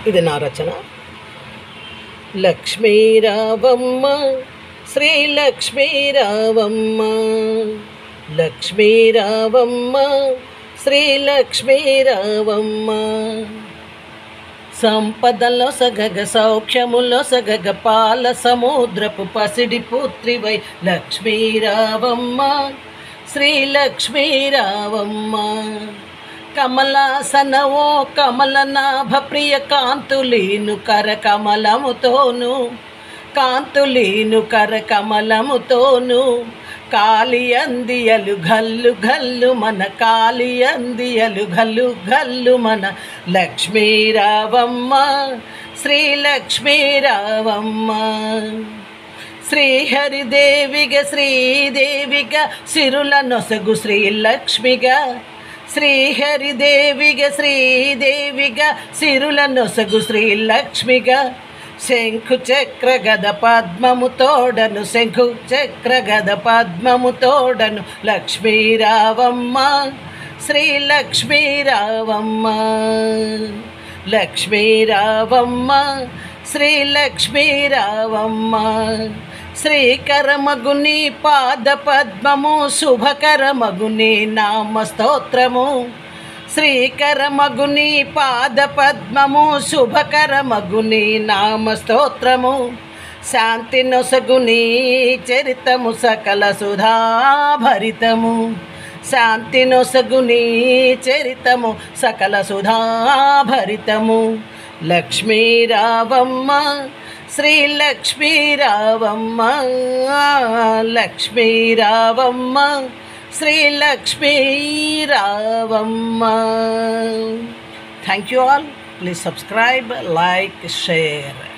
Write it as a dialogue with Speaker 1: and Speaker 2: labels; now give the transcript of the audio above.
Speaker 1: ఇది నా రచన. లక్ష్మీ రావమ్మ శ్రీ లక్ష్మీ రావమ్మ, లక్ష్మీ రావమ్మ శ్రీ లక్ష్మీ రావమ్మ. సంపదలో సగగ సౌఖ్యములో సగగ పాల సముద్రపు పసిడి పుత్రివై లక్ష్మీ రావమ్మ శ్రీ లక్ష్మీ రావమ్మ. కమలాసనవో కమలనాభ ప్రియ కాంతులీను కర కమలముతోను, కాంతులీను కర కమలముతోను. కాళియందియలు గల్లు గల్లు మన, కాళియందియలు గల్లు గల్లు మన. లక్ష్మీ రావమ్మ శ్రీ లక్ష్మీ రావమ్మ. శ్రీహరిదేవిగా శ్రీదేవిగా సిరుల నొసగు శ్రీలక్ష్మిగా, శ్రీహరిదేవిగా శ్రీదేవిగా సిరుల నొసగు శ్రీలక్ష్మిగా. శంఖు చక్ర గద పద్మము తోడను, శంఖు చక్ర గద పద్మము తోడను. లక్ష్మీ రావమ్మ శ్రీ లక్ష్మీ రావమ్మ, లక్ష్మీ రావమ్మ శ్రీ లక్ష్మీ రావమ్మ. శ్రీకరమగుని పాద పద్మము, శుభకరమగుని నామ స్తోత్రము. శ్రీకరమగుని పాద పద్మము, శుభకరమగుని నామ స్తోత్రము. శాంతి నొసగుని చరితము సకల సుధాభరితము, శాంతి నొసగుని చరితము సకల సుధాభరితము. లక్ష్మీ రావమ్మ శ్రీ లక్ష్మీ రావమ్మ, లక్ష్మీ రావమ్మ శ్రీ లక్ష్మీ రావమ్మ. Thank you all. Please subscribe, like, share.